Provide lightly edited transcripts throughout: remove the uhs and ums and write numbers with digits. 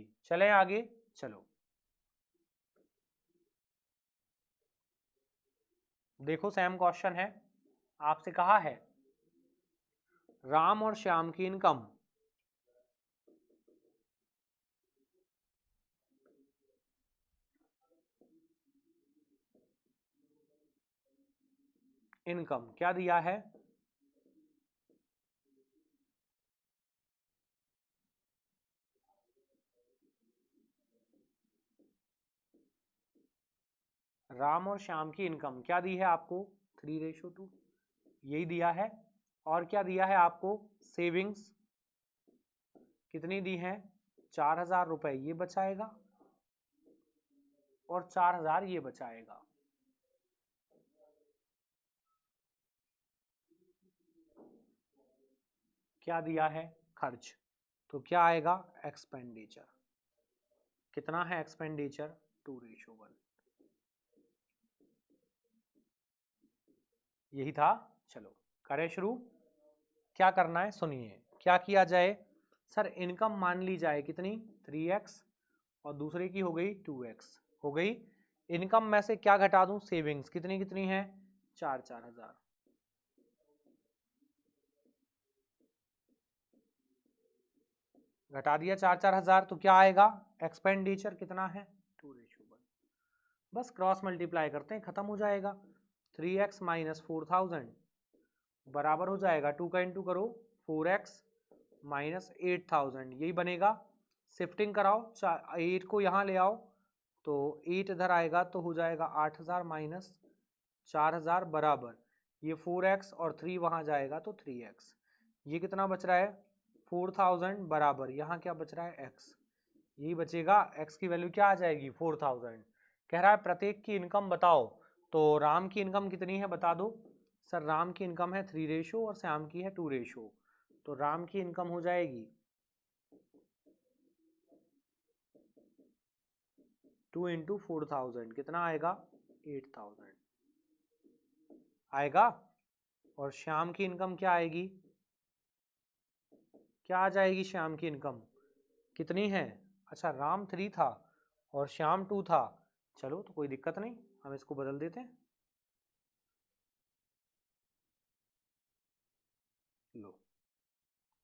जी। चलें आगे, चलो देखो सेम क्वेश्चन है, आपसे कहा है राम और श्याम की इनकम क्या दिया है? राम और श्याम की इनकम क्या दी है आपको? 3:2 यही दिया है। और क्या दिया है आपको? सेविंग्स कितनी दी है? 4,000 रुपए ये बचाएगा और 4,000 ये बचाएगा। क्या दिया है? खर्च। तो क्या आएगा? एक्सपेंडिचर। कितना है एक्सपेंडिचर? 2:1। यही था। चलो करें शुरू। क्या करना है सुनिए, क्या किया जाए सर? इनकम मान ली जाए कितनी? 3x और दूसरे की हो गई 2x हो गई। इनकम में से क्या घटा दूं? सेविंग्स कितनी कितनी है? 4,000। घटा दिया 4,000 तो क्या आएगा? एक्सपेंडिचर कितना है? 2:1। बस क्रॉस मल्टीप्लाई करते हैं, खत्म हो जाएगा। 3x माइनस 4,000 बराबर हो जाएगा 2 का इंटू करो 4x माइनस 8,000, यही बनेगा। शिफ्टिंग कराओ, 8 को यहाँ ले आओ तो 8 इधर आएगा तो हो जाएगा 8,000 माइनस 4,000 बराबर ये 4x और 3 वहाँ जाएगा तो 3x। ये कितना बच रहा है? 4,000 बराबर यहाँ क्या बच रहा है? x। यही बचेगा। x की वैल्यू क्या आ जाएगी? 4,000। कह रहा है प्रत्येक की इनकम बताओ, तो राम की इनकम कितनी है बता दो। सर राम की इनकम है 3 और श्याम की है 2। तो राम की इनकम हो जाएगी 2 इंटू 4,000 कितना आएगा? 8,000 आएगा। और श्याम की इनकम क्या आएगी? क्या आ जाएगी श्याम की इनकम? कितनी है? अच्छा राम 3 था और श्याम 2 था। चलो तो कोई दिक्कत नहीं, हम इसको बदल देते हैं। लो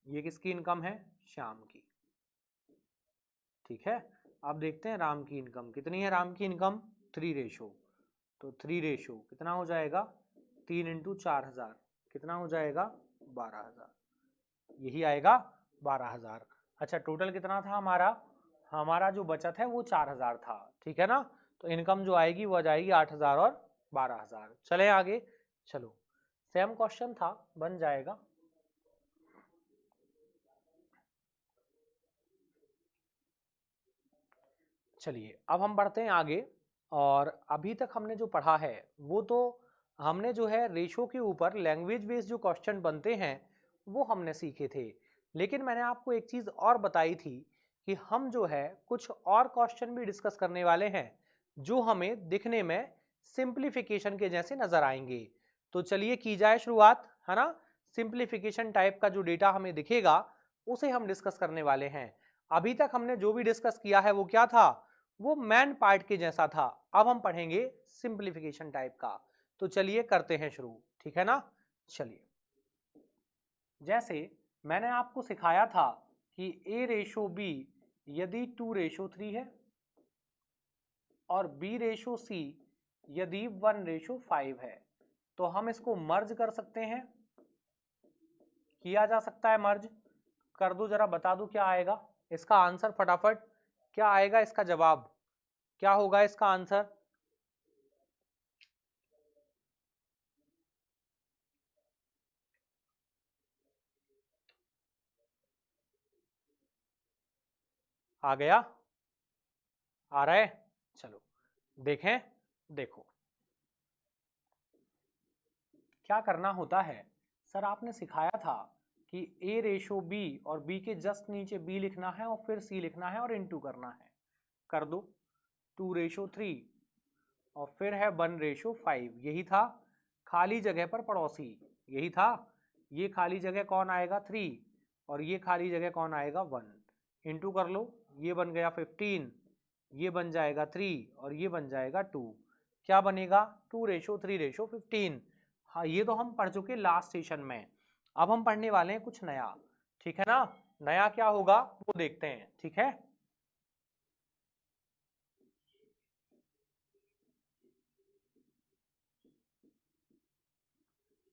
ये किसकी इनकम है? श्याम की। ठीक है। अब देखते हैं राम की इनकम कितनी है। राम की इनकम 3 तो 3 कितना हो जाएगा? 3 इंटू 4,000 कितना हो जाएगा? 12,000। यही आएगा 12,000। अच्छा टोटल कितना था हमारा? हमारा जो बचत है वो 4,000 था, ठीक है ना। तो इनकम जो आएगी वो आ जाएगी 8,000 और 12,000। चले आगे, चलो सेम क्वेश्चन था, बन जाएगा। चलिए अब हम बढ़ते हैं आगे। और अभी तक हमने जो पढ़ा है वो तो हमने जो है रेशो के ऊपर लैंग्वेज बेस्ड जो क्वेश्चन बनते हैं वो हमने सीखे थे। लेकिन मैंने आपको एक चीज़ और बताई थी कि हम जो है कुछ और क्वेश्चन भी डिस्कस करने वाले हैं जो हमें दिखने में सिंप्लीफिकेशन के जैसे नजर आएंगे। तो चलिए की जाए शुरुआत, है ना। सिंप्लीफिकेशन टाइप का जो डेटा हमें दिखेगा उसे हम डिस्कस करने वाले हैं। अभी तक हमने जो भी डिस्कस किया है वो क्या था? वो मैन पार्ट के जैसा था। अब हम पढ़ेंगे सिंप्लीफिकेशन टाइप का। तो चलिए करते हैं शुरू, ठीक है ना। चलिए जैसे मैंने आपको सिखाया था कि A/B यदि 2:3 है और B/C यदि 1:5 है तो हम इसको मर्ज कर सकते हैं। किया जा सकता है मर्ज। कर दो जरा, बता दो क्या आएगा इसका आंसर फटाफट। क्या आएगा इसका जवाब? क्या होगा इसका आंसर? आ गया? आ रहा है? चलो देखें। देखो क्या करना होता है। सर आपने सिखाया था कि A/B और B के जस्ट नीचे B लिखना है और फिर C लिखना है और इनटू करना है। कर दो 2:3 और फिर है 1:5, यही था। खाली जगह पर पड़ोसी, यही था। ये खाली जगह कौन आएगा? 3 और ये खाली जगह कौन आएगा? 1। इंटू कर लो ये बन गया 15, ये बन जाएगा 3 और ये बन जाएगा 2। क्या बनेगा? 2:3:15। हाँ, ये तो हम पढ़ चुके लास्ट सेशन में। अब हम पढ़ने वाले हैं कुछ नया, ठीक है ना? नया क्या होगा वो देखते हैं, ठीक है?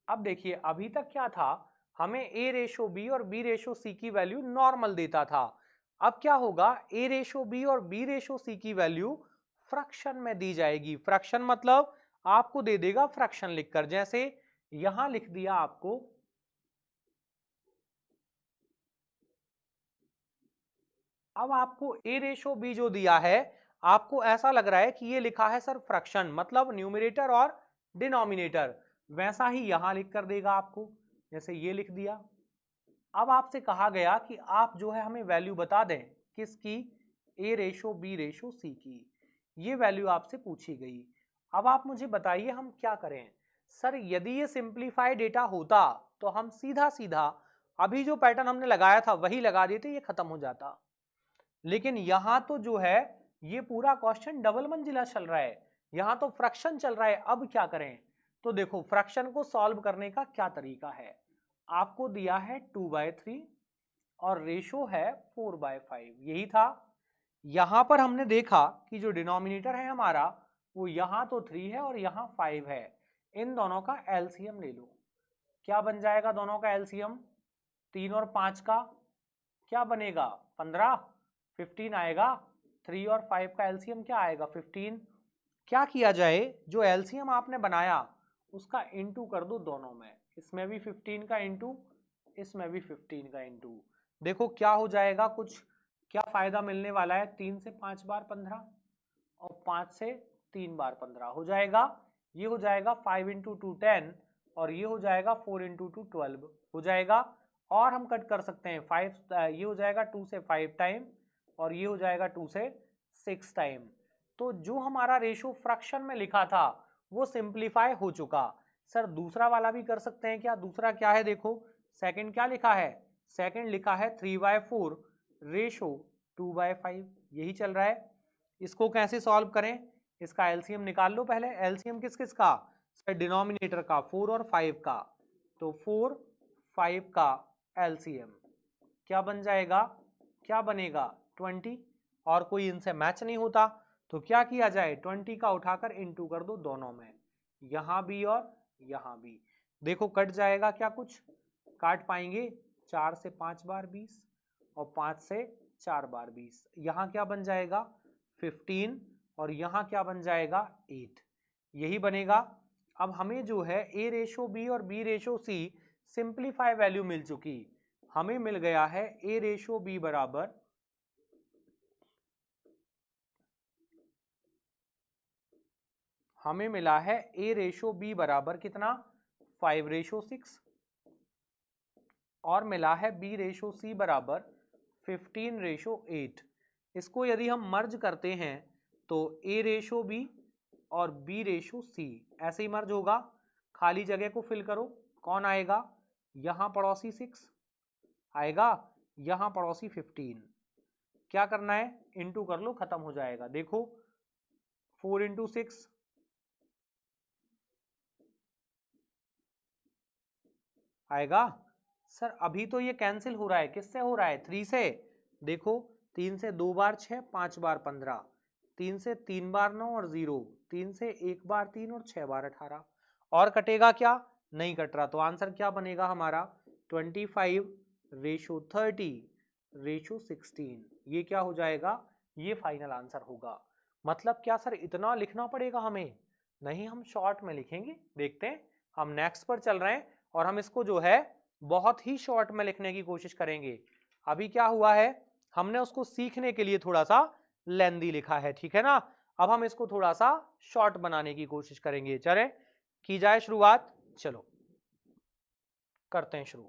अब देखिए, अभी तक क्या था, हमें a रेशो b और b रेशो c की वैल्यू नॉर्मल देता था। अब क्या होगा, a रेशो b और b रेशो c की वैल्यू फ्रैक्शन में दी जाएगी। फ्रैक्शन मतलब आपको दे देगा फ्रैक्शन लिखकर, जैसे यहां लिख दिया आपको अब आपको a रेशो b जो दिया है, आपको ऐसा लग रहा है कि ये लिखा है सर फ्रैक्शन, मतलब न्यूमरेटर और डिनोमिनेटर, वैसा ही यहां लिख कर देगा आपको, जैसे ये लिख दिया। अब आपसे कहा गया कि आप जो है हमें वैल्यू बता दें, किसकी? a ratio b ratio c की। ये वैल्यू आपसे पूछी गई। अब आप मुझे बताइए हम क्या करें? सर यदि ये सिंप्लीफाई डेटा होता तो हम सीधा सीधा अभी जो पैटर्न हमने लगाया था वही लगा देते, ये खत्म हो जाता। लेकिन यहां तो जो है ये पूरा क्वेश्चन डबल मंजिला चल रहा है, यहां तो फ्रैक्शन चल रहा है। अब क्या करें? तो देखो, फ्रैक्शन को सॉल्व करने का क्या तरीका है। आपको दिया है 2/3 और रेशो है 4/5, यही था। यहां पर हमने देखा कि जो डिनोमिनेटर है हमारा वो यहां तो 3 है और यहां 5 है। इन दोनों का एलसीएम ले लो। क्या बन जाएगा दोनों का एलसीएम? 3 और 5 का क्या बनेगा? 15, 15 आएगा। 3 और 5 का एलसीएम क्या आएगा? 15। क्या किया जाए, जो एलसीएम आपने बनाया उसका इंटू कर दो दोनों में, इसमें भी 15 का इंटू, इसमें भी 15 का इंटू। देखो क्या हो जाएगा, कुछ क्या फायदा मिलने वाला है? 3 से 5 बार 15 और 5 से 3 बार 15 हो जाएगा। ये हो जाएगा 5 इंटू 2 10 और ये हो जाएगा 4 इंटू 2 12 हो जाएगा। और हम कट कर सकते हैं 5, ये हो जाएगा 2 से 5 टाइम और ये हो जाएगा 2 से 6 टाइम। तो जो हमारा रेशो फ्रैक्शन में लिखा था वो सिंप्लीफाई हो चुका। सर दूसरा वाला भी कर सकते हैं क्या? दूसरा क्या है देखो, सेकंड क्या लिखा है? सेकंड लिखा है 3/4 रेशो 2/5, यही चल रहा है। इसको कैसे सॉल्व करें? इसका एलसीएम निकाल लो पहले। एलसीएम किस किस का? सर डिनोमिनेटर का 4 और 5 का, तो 4 5 का एलसीएम क्या बन जाएगा? क्या बनेगा? 20। और कोई इनसे मैच नहीं होता तो क्या किया जाए? 20 का उठाकर इंटू कर दो दोनों में, यहां भी और यहां भी। देखो कट जाएगा क्या? कुछ काट पाएंगे? 4 से 5 बार 20 और 5 से 4 बार 20, यहां क्या बन जाएगा? 15 और यहां क्या बन जाएगा? 8, यही बनेगा। अब हमें जो है a रेशो b और b ratio c simplify value मिल चुकी। हमें मिल गया है a रेशो b बराबर हमें मिला है a रेशो b बराबर कितना? 5/6 और मिला है b रेशो c बराबर 15/8। इसको यदि हम मर्ज करते हैं तो a रेशो b और b रेशो c ऐसे ही मर्ज होगा। खाली जगह को फिल करो, कौन आएगा? यहां पड़ोसी 6 आएगा, यहां पड़ोसी 15। क्या करना है? इंटू कर लो, खत्म हो जाएगा। देखो 4 इंटू 6 आएगा। सर अभी तो ये कैंसिल हो रहा है, किससे हो रहा है? 3 से। देखो 3 से 2 बार 6, 5 बार 15, 3 से 3 बार 9 और 0, 3 से 1 बार 3 और 6 बार 18। और कटेगा क्या? नहीं कट रहा, तो आंसर क्या बनेगा हमारा? 25/30/16। ये क्या हो जाएगा? ये फाइनल आंसर होगा। मतलब क्या सर इतना लिखना पड़ेगा हमें? नहीं, हम शॉर्ट में लिखेंगे। देखते हैं, हम नेक्स्ट पर चल रहे हैं और हम इसको जो है बहुत ही शॉर्ट में लिखने की कोशिश करेंगे। अभी क्या हुआ है, हमने उसको सीखने के लिए थोड़ा सा लेंदी लिखा है, ठीक है ना? अब हम इसको थोड़ा सा शॉर्ट बनाने की कोशिश करेंगे। चले की जाए शुरुआत, चलो करते हैं शुरू।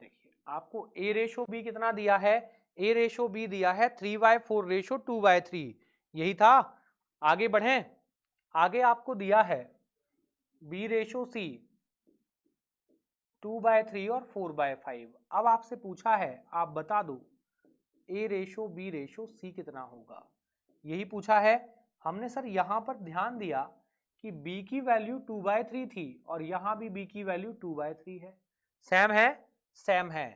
देखिए आपको a रेशो b कितना दिया है? A रेशो B दिया है 3/4 रेशो 2/3, यही था। आगे बढ़ें, आगे आपको दिया है B रेशो C 2/3 और 4/5। अब आपसे पूछा है आप बता दो A ratio B ratio C कितना होगा, यही पूछा है हमने। सर यहां पर ध्यान दिया कि B की वैल्यू 2/3 थी और यहां भी B की वैल्यू 2/3 है। सेम है, सेम है,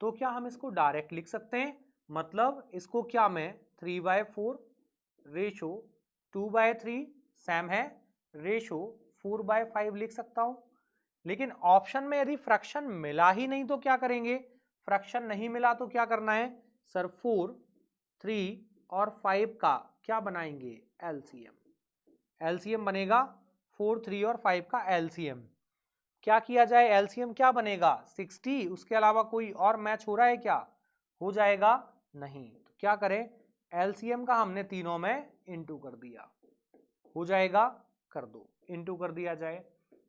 तो क्या हम इसको डायरेक्ट लिख सकते हैं? मतलब इसको क्या मैं 3/4 रेशो 2/3 सेम है रेशो 4/5 लिख सकता हूं। लेकिन ऑप्शन में यदि फ्रैक्शन मिला ही नहीं तो क्या करेंगे? फ्रैक्शन नहीं मिला तो क्या करना है सर? 4, 3 और 5 का क्या बनाएंगे? एलसीएम। एलसीएम बनेगा 4, 3 और 5 का एलसीएम। क्या किया जाए? एलसीएम क्या बनेगा? 60। उसके अलावा कोई और मैच हो रहा है क्या? हो जाएगा नहीं। तो क्या करें? एलसीएम का हमने तीनों में इंटू कर दिया, हो जाएगा, कर दो, इंटू कर दिया जाए।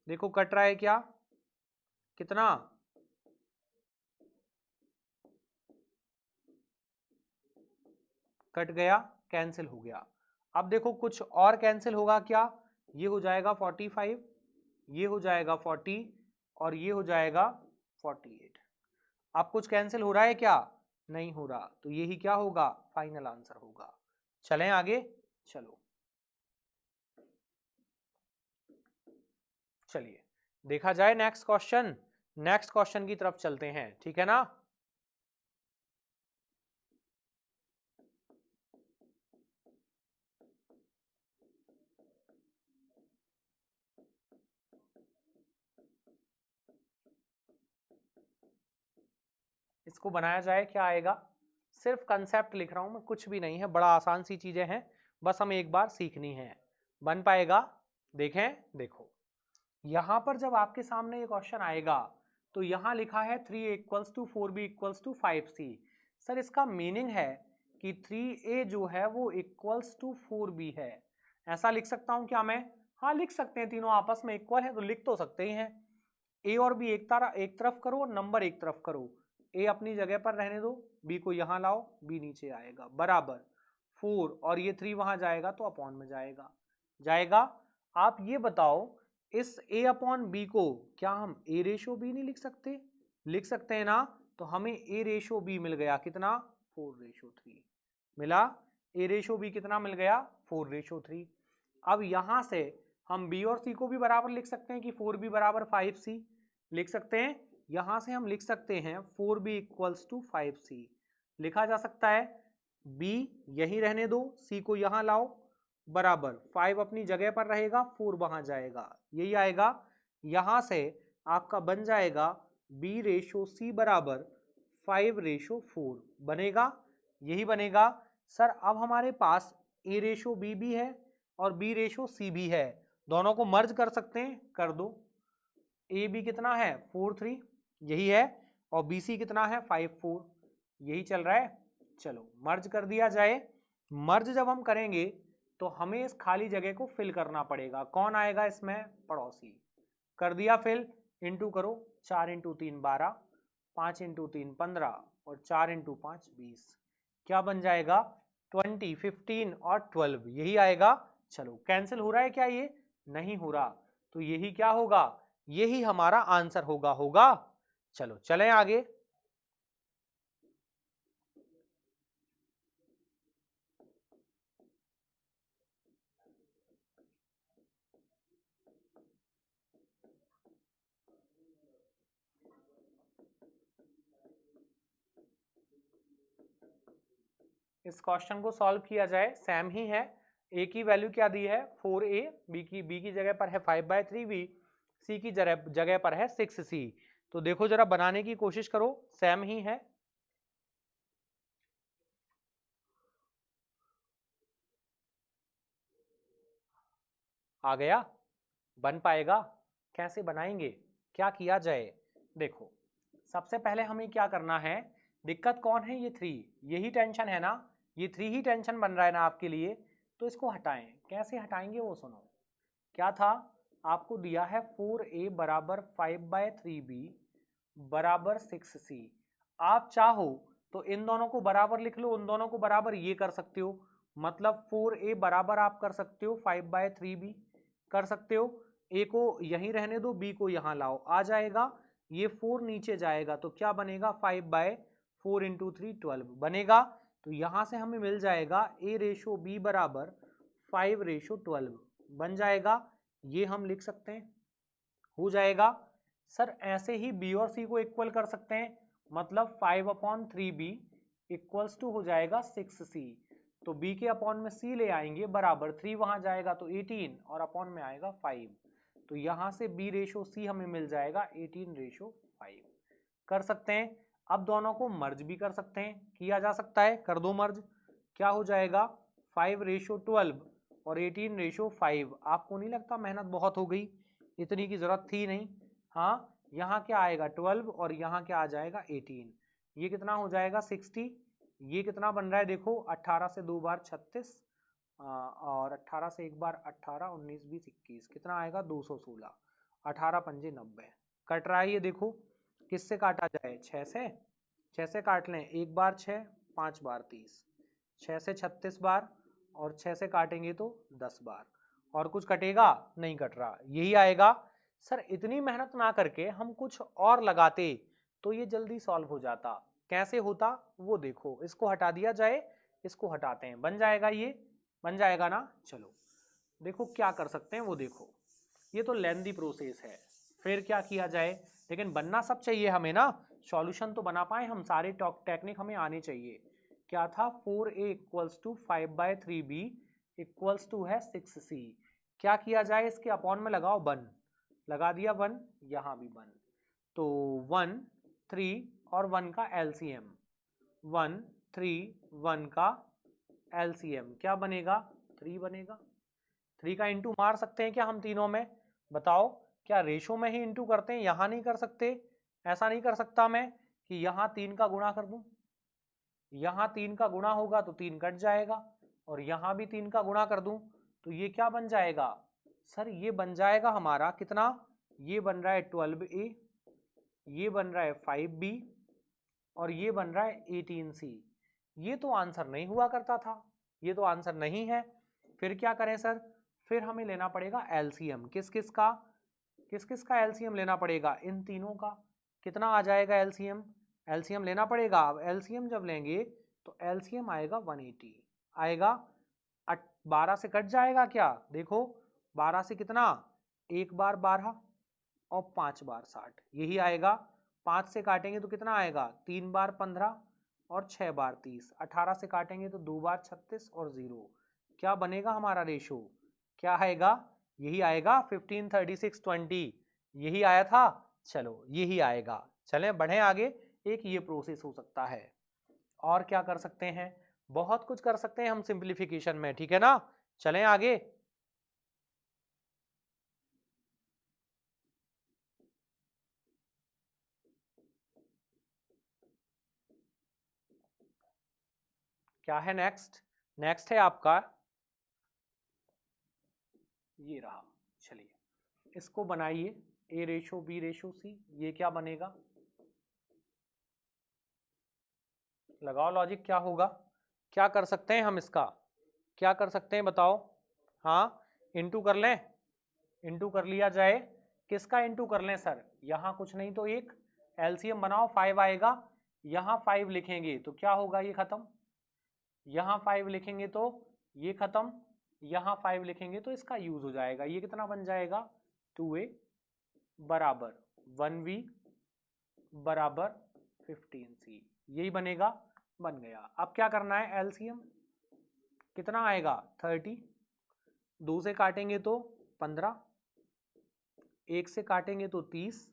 देखो कट रहा है क्या? कितना? कट गया, कैंसिल हो गया। अब देखो कुछ और कैंसिल होगा क्या? ये हो जाएगा 45, ये हो जाएगा 40 और ये हो जाएगा 48। अब कुछ कैंसिल हो रहा है क्या? नहीं हो रहा, तो यही क्या होगा? फाइनल आंसर होगा। चलें आगे, चलो चलिए देखा जाए नेक्स्ट क्वेश्चन। नेक्स्ट क्वेश्चन की तरफ चलते हैं, ठीक है ना? इसको बनाया जाए, क्या आएगा? सिर्फ कंसेप्ट लिख रहा हूं मैं, कुछ भी नहीं है, बड़ा आसान सी चीजें हैं, बस हमें एक बार सीखनी है। बन पाएगा? देखें, देखो यहां पर जब आपके सामने ये क्वेश्चन आएगा तो यहां लिखा है 3a = 4b = 5c। सर इसका मीनिंग है कि 3a जो है वो इक्वल्स टू 4b है। ऐसा लिख सकता हूं क्या मैं? हाँ लिख सकते हैं, तीनों आपस में इक्वल है तो लिख तो सकते ही हैं। ए और बी एक तरफ करो और नंबर एक तरफ करो। ए अपनी जगह पर रहने दो, बी को यहां लाओ, बी नीचे आएगा, बराबर 4 और ये 3 वहां जाएगा तो अपॉन में जाएगा, जाएगा। आप ये बताओ इस a अपॉन बी को क्या हम a रेशो बी नहीं लिख सकते? लिख सकते हैं ना। तो हमें a रेशो बी मिल गया कितना? 4:3 मिला। a रेशो बी कितना मिल गया? 4:3। अब यहां से हम b और c को भी बराबर लिख सकते हैं कि 4b = 5c लिख सकते हैं। यहां से हम लिख सकते हैं 4b = 5c लिखा जा सकता है। b यही रहने दो, c को यहां लाओ, बराबर 5 अपनी जगह पर रहेगा, 4 वहां जाएगा, यही आएगा। यहां से आपका बन जाएगा b रेशो c बराबर 5:4 बनेगा, यही बनेगा। सर अब हमारे पास a रेशो b भी है और b रेशो c भी है, दोनों को मर्ज कर सकते हैं, कर दो। ए बी कितना है? 4:3 यही है, और बी सी कितना है? 5:4 यही चल रहा है। चलो मर्ज कर दिया जाए। मर्ज जब हम करेंगे तो हमें इस खाली जगह को फिल करना पड़ेगा। कौन आएगा इसमें? पड़ोसी। कर दिया फिल, इंटू करो, 4 × 3 12, 5 × 3 15 और 4 × 5 20। क्या बन जाएगा? 20, 15 और 12 यही आएगा। चलो कैंसिल हो रहा है क्या? ये नहीं हो रहा, तो यही क्या होगा? यही हमारा आंसर होगा। चलो चलें आगे। इस क्वेश्चन को सॉल्व किया जाए, सेम ही है। ए की वैल्यू क्या दी है? 4a, बी की जगह पर है 5/3b, सी की जगह पर है 6c। तो देखो जरा बनाने की कोशिश करो, सेम ही है। आ गया? बन पाएगा? कैसे बनाएंगे? क्या किया जाए? देखो सबसे पहले हमें क्या करना है, दिक्कत कौन है? ये 3, यही टेंशन है ना, ये 3 ही टेंशन बन रहा है ना आपके लिए। तो इसको हटाएं, कैसे हटाएंगे वो सुनो। क्या था? आपको दिया है 4a = 5/3b = 6c। आप चाहो तो इन दोनों को बराबर लिख लो, उन दोनों को बराबर ये कर सकते हो, मतलब 4a बराबर आप कर सकते हो 5/3b कर सकते हो। a को यहीं रहने दो, b को यहां लाओ, आ जाएगा, ये 4 नीचे जाएगा तो क्या बनेगा 5/4 इंटू 3 12 बनेगा। तो यहां से हमें मिल जाएगा a/b बराबर 5/12 बन जाएगा, ये हम लिख सकते हैं, हो जाएगा। सर ऐसे ही b और c को इक्वल कर सकते हैं, मतलब 5/3b इक्वल्स टू हो जाएगा 6c, तो b के अपॉन में c ले आएंगे बराबर 3 वहां जाएगा तो 18 और अपॉन में आएगा 5, तो यहां से b/c हमें मिल जाएगा 18/5 कर सकते हैं। अब दोनों को मर्ज भी कर सकते हैं, किया जा सकता है, कर दो मर्ज, क्या हो जाएगा 5/12 और 18/5। आपको नहीं लगता मेहनत बहुत हो गई, इतनी की जरूरत थी नहीं। हाँ, यहाँ क्या आएगा 12 और यहाँ क्या आ जाएगा 18, ये कितना हो जाएगा 60, ये कितना बन रहा है देखो 18 से 2 बार 36 और 18 से एक बार 18, 19, 20, 21, कितना आएगा 216, 18 पंजे 90 कट रहा है। ये देखो किससे काटा जाए, 6 से काट लें, एक बार 6, 5 बार 30, 6 से 36 बार और 6 से काटेंगे तो 10 बार, और कुछ कटेगा नहीं कट रहा, यही आएगा। सर इतनी मेहनत ना करके हम कुछ और लगाते तो ये जल्दी सॉल्व हो जाता, कैसे होता वो देखो, इसको हटा दिया जाए, इसको हटाते हैं, बन जाएगा, ये बन जाएगा ना। चलो देखो क्या कर सकते हैं वो देखो, ये तो लेंदी प्रोसेस है, फिर क्या किया जाए, लेकिन बनना सब चाहिए हमें ना, सॉल्यूशन तो बना पाए हम, सारे टेक्निक हमें आने चाहिए। क्या था 4a equals to 5/3b equals to है 6c, क्या किया जाए, इसके अपॉन में लगाओ 1, लगा दिया 1, यहाँ भी 1, तो 1 3 और 1 का एलसीएम, 1 3 1 का एलसीएम क्या बनेगा 3 बनेगा। 3 का इंटू मार सकते हैं क्या हम तीनों में, बताओ, क्या रेशो में ही इंटू करते हैं, यहां नहीं कर सकते, ऐसा नहीं कर सकता मैं कि यहां 3 का गुणा कर दूं, यहां 3 का गुणा होगा तो 3 कट जाएगा, और यहां भी 3 का गुणा कर दूं तो ये क्या बन जाएगा, सर ये बन जाएगा हमारा कितना, ये बन रहा है 12a, ये बन रहा है 5b और ये बन रहा है 18c। ये तो आंसर नहीं हुआ करता था, ये तो आंसर नहीं है, फिर क्या करें सर, फिर हमें लेना पड़ेगा एलसीएम, किस किस का, किस किस का एलसीएम लेना पड़ेगा, इन तीनों का, कितना आ जाएगा एलसीएम, एलसीएम लेना पड़ेगा। अब एलसीएम जब लेंगे तो एलसीएम आएगा 180 आएगा, 12 से कट जाएगा क्या, देखो 12 से कितना, एक बार 12 और 5 बार 60, यही आएगा, 5 से काटेंगे तो कितना आएगा 3 बार 15 और 6 बार 30, 18 से काटेंगे तो 2 बार 36 और 0, क्या बनेगा हमारा रेशो, क्या आएगा, यही आएगा 15 36 20, यही आया था। चलो यही आएगा, चलें बढ़े आगे, एक ये प्रोसेस हो सकता है, और क्या कर सकते हैं, बहुत कुछ कर सकते हैं हम सिंप्लीफिकेशन में, ठीक है ना, चलें आगे। क्या है नेक्स्ट, नेक्स्ट है आपका ये रहा, चलिए इसको बनाइए a/b/c, ये क्या बनेगा, लगाओ लॉजिक, क्या होगा, क्या कर सकते हैं हम इसका, क्या कर सकते हैं बताओ, हाँ इंटू कर लें, इंटू कर लिया जाए, किसका इंटू कर लें सर, यहाँ कुछ नहीं तो एक, एलसीएम बनाओ 5 आएगा, यहाँ 5 लिखेंगे तो क्या होगा, ये खत्म, यहाँ 5 लिखेंगे तो ये खत्म, यहाँ 5 लिखेंगे तो इसका यूज हो जाएगा, ये कितना बन जाएगा 2a बराबर 1v बराबर 15c, यही बनेगा, बन गया। अब क्या करना है, एलसीएम कितना आएगा 30, 2 से काटेंगे तो 15, 1 से काटेंगे तो 30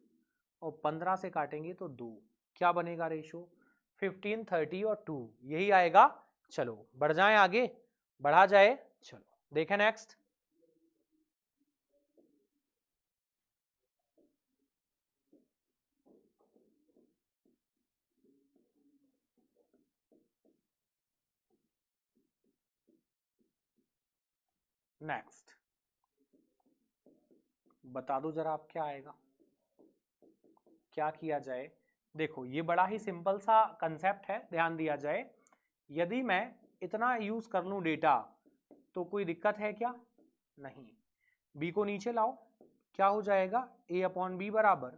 और 15 से काटेंगे तो 2, क्या बनेगा रेशो 15 30 और 2, यही आएगा। चलो बढ़ जाएं आगे, बढ़ा जाए, चलो देखें नेक्स्ट, नेक्स्ट बता दो जरा आप क्या आएगा, क्या किया जाए, देखो ये बड़ा ही सिंपल सा कंसेप्ट है, ध्यान दिया जाए। यदि मैं इतना यूज कर लूं डेटा तो कोई दिक्कत है क्या? नहीं। बी को नीचे लाओ, क्या हो जाएगा? ए अपॉन बी बराबर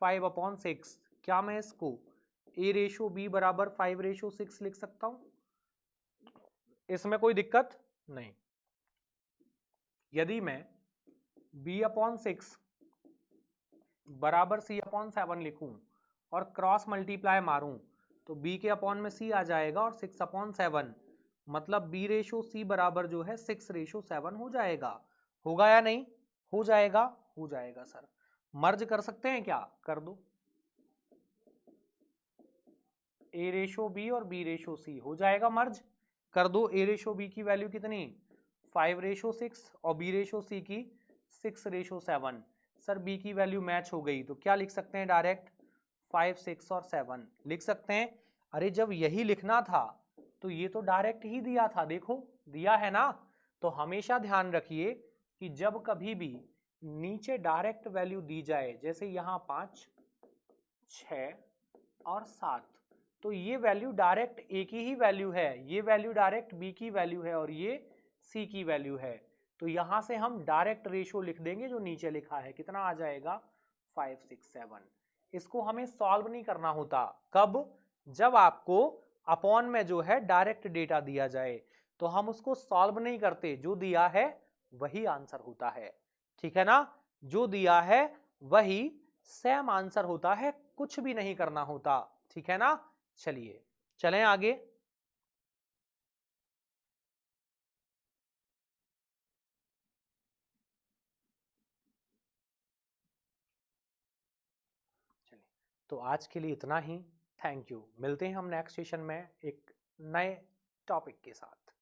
5/6। क्या मैं इसको ए रेशो बी बराबर 5/6 लिख सकता हूं? इसमें कोई दिक्कत नहीं। यदि मैं b/6 बराबर c/7 लिखूं और क्रॉस मल्टीप्लाई मारूं तो b के अपॉन में c आ जाएगा और 6/7 मतलब b रेशो c बराबर जो है 6/7 हो जाएगा। होगा या नहीं? हो जाएगा, हो जाएगा सर। मर्ज कर सकते हैं क्या? कर दो। a रेशो b और b रेशो c हो जाएगा मर्ज। कर दो। a रेशो b की वैल्यू कितनी? 5/6 और b रेशो c की 6/7। सर b की वैल्यू मैच हो गई तो क्या लिख सकते हैं? डायरेक्ट 5, 6 और 7 लिख सकते हैं। अरे जब यही लिखना था तो ये तो डायरेक्ट ही दिया था, देखो दिया है ना। तो हमेशा ध्यान रखिए कि जब कभी भी नीचे डायरेक्ट वैल्यू दी जाए, जैसे यहां 5, 6 और 7, तो ये वैल्यू डायरेक्ट ए की ही वैल्यू है, ये वैल्यू डायरेक्ट बी की वैल्यू है और ये सी की वैल्यू है। तो यहां से हम डायरेक्ट रेशो लिख देंगे जो नीचे लिखा है। कितना आ जाएगा? 5, 6, 7। इसको हमें सॉल्व नहीं करना होता। कब? जब आपको अपॉन में जो है डायरेक्ट डेटा दिया जाए तो हम उसको सॉल्व नहीं करते, जो दिया है वही आंसर होता है। ठीक है ना? जो दिया है वही सेम आंसर होता है, कुछ भी नहीं करना होता। ठीक है ना? चलिए चलें आगे। चलिए, तो आज के लिए इतना ही। Thank you. मिलते हैं हम नेक्स्ट सेशन में एक नए टॉपिक के साथ।